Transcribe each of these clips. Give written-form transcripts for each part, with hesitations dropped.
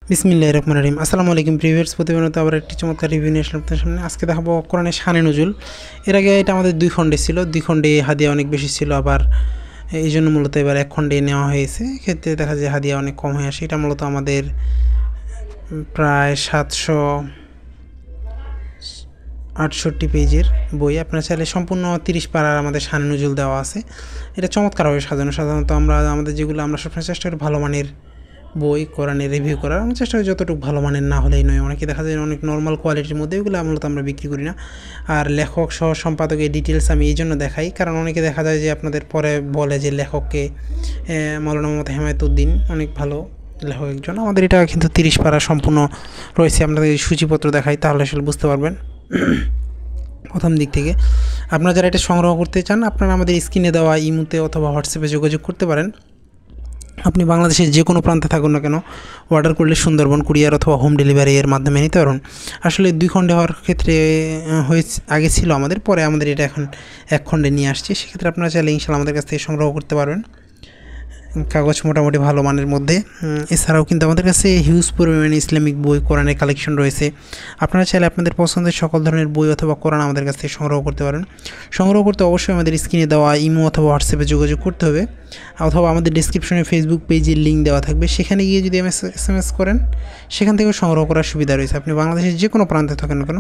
বিসমিল্লাহির রহমানির রহিম। আসসালামু আলাইকুম প্রিভিয়াস প্রতিবেদনতে আবার একটি চমৎকার রিভিউ নিয়ে আসলাম আপনাদের সামনে। আজকে দেখাবো কোরআনের শানে নুজুল। এর আগে এটা আমাদের 2 খণ্ডে ছিল, 2 খণ্ডে হাদিয়া অনেক বেশি ছিল, আবার এই জন্য মূলত এবার 1 খণ্ডে নেওয়া হয়েছে। ক্ষেত্রে দেখা যায় হাদিয়া অনেক কম হয়ে আসে। এটা মূলত আমাদের প্রায় 768 পেজের বই। আপনারা চাইলে সম্পূর্ণ 30 পারার আমাদের শানে নুজুল দেওয়া আছে। এটা চমৎকারভাবে সাজানো। সাধারণত আমরা আমাদের যেগুলো আমরা সবসময় চেষ্টা করি ভালো মানের বই কোরআনের রিভিউ করার। আমরা চেষ্টা করি যতটুকু ভালো মানের না হলেই নয়। অনেকে দেখা যায় অনেক নর্মাল কোয়ালিটির মধ্যে, এগুলো মূলত আমরা বিক্রি করি না। আর লেখক সহ সম্পাদকের ডিটেলস আমি এই জন্য দেখাই, কারণ অনেকে দেখা যায় যে আপনাদের পরে বলে যে লেখককে মাওলানা মোহাম্মদ হেমায়েতুদ্দিন অনেক ভালো লেখক একজন। আমাদের এটা কিন্তু 30 পারা সম্পূর্ণ রয়েছে। আপনাদের সূচিপত্র দেখাই তাহলে আসলে বুঝতে পারবেন। প্রথম দিক থেকে আপনারা যারা এটা সংগ্রহ করতে চান, আপনারা আমাদের স্ক্রিনে দেওয়া ইমোতে অথবা হোয়াটসঅ্যাপে যোগাযোগ করতে পারেন। আপনি বাংলাদেশের যে কোনো প্রান্তে থাকুন না কেন, অর্ডার করলে সুন্দরবন কুরিয়ার অথবা হোম ডেলিভারি এর মাধ্যমে নিতে পারুন। আসলে 2 খণ্ডে হওয়ার ক্ষেত্রে হয়েছে, আগে ছিল আমাদের, পরে আমাদের এটা এখন 1 খণ্ডে নিয়ে আসছে। সেক্ষেত্রে আপনারা চাইলে ইনশাআল্লাহ আমাদের কাছ থেকে সংগ্রহ করতে পারবেন। কাগজ মোটামুটি ভালো মানের মধ্যে। এছাড়াও কিন্তু আমাদের কাছে হিউজ পরিমাণে ইসলামিক বই কোরআনের কালেকশন রয়েছে। আপনারা চাইলে আপনাদের পছন্দের সকল ধরনের বই অথবা কোরআন আমাদের কাছ থেকে সংগ্রহ করতে পারেন। সংগ্রহ করতে অবশ্যই আমাদের স্ক্রিনে দেওয়া ইমো অথবা হোয়াটসঅ্যাপে যোগাযোগ করতে হবে, অথবা আমাদের ডিসক্রিপশনে ফেসবুক পেজের লিঙ্ক দেওয়া থাকবে। সেখানে গিয়ে যদি এসএমএস করেন, সেখান থেকেও সংগ্রহ করার সুবিধা রয়েছে। আপনি বাংলাদেশের যে কোনো প্রান্তে থাকেন না কেন,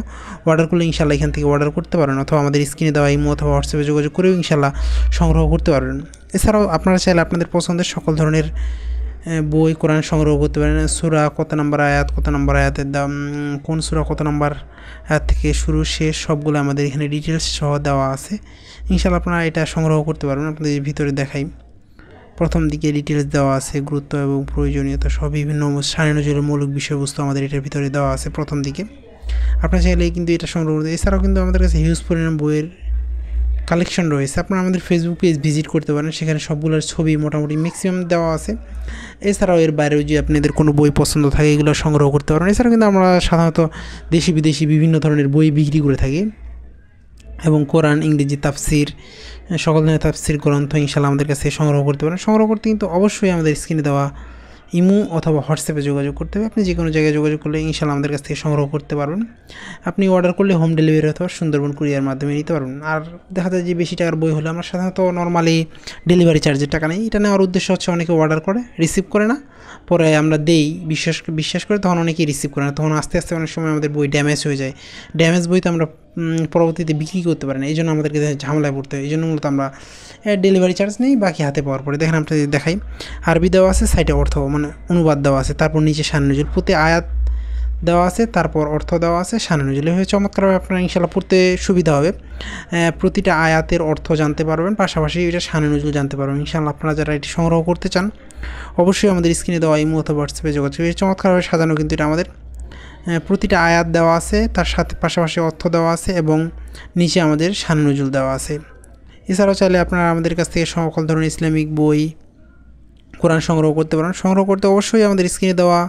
অর্ডার করলে ইনশাআল্লাহ এখান থেকে অর্ডার করতে পারেন, অথবা আমাদের স্ক্রিনে দেওয়া ইমো অথবা হোয়াটসঅ্যাপে যোগাযোগ করেও ইনশাআল্লাহ সংগ্রহ করতে পারবেন। এছাড়াও আপনারা চাইলে আপনাদের পছন্দের সকল ধরনের বই কোরআন সংগ্রহ করতে পারেন। সূরা কত নম্বর আয়াত, কত নম্বর আয়াতের দাম, কোন সূরা কত নম্বর আয়াত থেকে শুরু শেষ, সবগুলো আমাদের এখানে ডিটেলস সহ দেওয়া আছে। ইনশাআল্লাহ আপনারা এটা সংগ্রহ করতে পারবেন। আপনাদের ভিতরে দেখাই, প্রথম দিকে ডিটেলস দেওয়া আছে, গুরুত্ব এবং প্রয়োজনীয়তা সব বিভিন্ন শানে নুজুলের মৌলিক বিষয়বস্তু আমাদের এটার ভিতরে দেওয়া আছে প্রথম দিকে। আপনারা চাইলে কিন্তু এটা সংগ্রহ করতে। এছাড়াও কিন্তু আমাদের কাছে হিউজ পরিমাণ বইয়ের কালেকশন রয়েছে। আপনারা আমাদের ফেসবুক পেজ ভিজিট করতে পারেন, সেখানে সবগুলোর ছবি মোটামুটি ম্যাক্সিমাম দেওয়া আছে। এছাড়াও এর বাইরেও যে আপনাদের কোনো বই পছন্দ থাকে, এগুলো সংগ্রহ করতে পারেন। এছাড়াও কিন্তু আমরা সাধারণত দেশি বিদেশি বিভিন্ন ধরনের বই বিক্রি করে থাকি, এবং কোরআন, ইংরেজি তাফসির, সকল ধরনের তাফসির গ্রন্থ ইনশাআল্লাহ আমাদের কাছে সংগ্রহ করতে পারেন। সংগ্রহ করতে কিন্তু অবশ্যই আমাদের স্ক্রিনে দেওয়া ইমো অথবা হোয়াটসঅ্যাপে যোগাযোগ করতে হবে। আপনি যে কোনো জায়গায় যোগাযোগ করলে ইনশাআল্লাহ আমাদের কাছ থেকে সংগ্রহ করতে পারবেন। আপনি অর্ডার করলে হোম ডেলিভারি অথবা সুন্দরবন কুরিয়ার মাধ্যমে নিতে পারবেন। আর দেখা যায় যে বেশি টাকার বই হলে আমরা সাধারণত নর্মালি ডেলিভারি চার্জের টাকা নেই। এটা নেওয়ার উদ্দেশ্য হচ্ছে অনেকে অর্ডার করে, রিসিভ করে না, পরে আমরা দেই বিশ্বাস করে, তখন অনেকেই রিসিভ করে না। তখন আস্তে আস্তে অনেক সময় আমাদের বই ড্যামেজ হয়ে যায়। ড্যামেজ বই তো আমরা পরবর্তীতে বিক্রি করতে পারি না, এই জন্য আমাদেরকে ঝামেলায় পড়তে হয়। এই জন্য মূলত আমরা ডেলিভারি চার্জ নেই, বাকি হাতে পাওয়ার পরে। দেখেন আপনাদের দেখাই, আরবি দেওয়া আছে, সাইটে অর্থ মানে অনুবাদ দেওয়া আছে, তারপর নিচে শানে নুজুল, প্রতি আয়াত দেওয়া আছে, তারপর অর্থ দেওয়া আছে, শানে নুজুল। এভাবে চমৎকারভাবে আপনারা ইনশাআল্লাহ পড়তে সুবিধা হবে। প্রতিটা আয়াতের অর্থ জানতে পারবেন, পাশাপাশি এটা শানে নুজুল জানতে পারবেন। ইনশাআল্লাহ আপনারা যারা এটি সংগ্রহ করতে চান, অবশ্যই আমাদের স্ক্রিনে দেওয়া ইমো অথবা হোয়াটসঅ্যাপে যোগাযোগ। চমৎকারভাবে সাজানো কিন্তু এটা আমাদের। প্রতিটা আয়াত দেওয়া আছে, তার সাথে পাশাপাশি অর্থ দেওয়া আছে, এবং নিচে আমাদের শানে নুজুল দেওয়া আছে। এছাড়াও চাইলে আপনারা আমাদের কাছ থেকে সকল ধরনের ইসলামিক বই কোরআন সংগ্রহ করতে পারেন। সংগ্রহ করতে অবশ্যই আমাদের স্ক্রিনে দেওয়া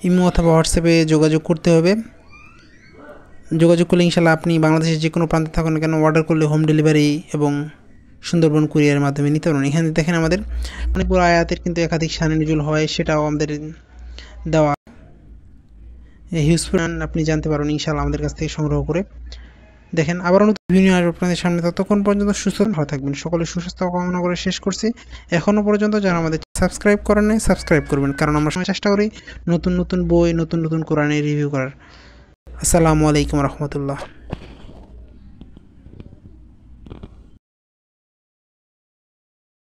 ইমো অথবা হোয়াটসঅ্যাপে যোগাযোগ করতে হবে। যোগাযোগ করলে ইনশাআল্লাহ আপনি বাংলাদেশের যে কোনো প্রান্তে থাকুন না কেন, অর্ডার করলে হোম ডেলিভারি এবং সুন্দরবন কুরিয়ারের মাধ্যমে নিতে পারবেন। এখানে দেখেন আমাদের পুরো আয়াতের কিন্তু একাধিক শানে নুজুল হয়, সেটাও আমাদের দেওয়া হিউজ পরিমাণ আপনি জানতে পারবেন ইনশাআল্লাহ আমাদের কাছ থেকে সংগ্রহ করে। দেখেন আবারও নতুন ভিডিও আসবে আপনাদের সামনে। ততক্ষণ পর্যন্ত সুস্থ ভালো থাকবেন। সকলে সুস্বাস্থ্য কামনা করে শেষ করছি। এখনও পর্যন্ত যারা আমাদের সাবস্ক্রাইব করেন নাই, সাবস্ক্রাইব করবেন, কারণ আমরা সময় চেষ্টা করি নতুন নতুন বই, নতুন নতুন কোরআনের রিভিউ করার। আসসালামু আলাইকুম রহমতুল্লাহ।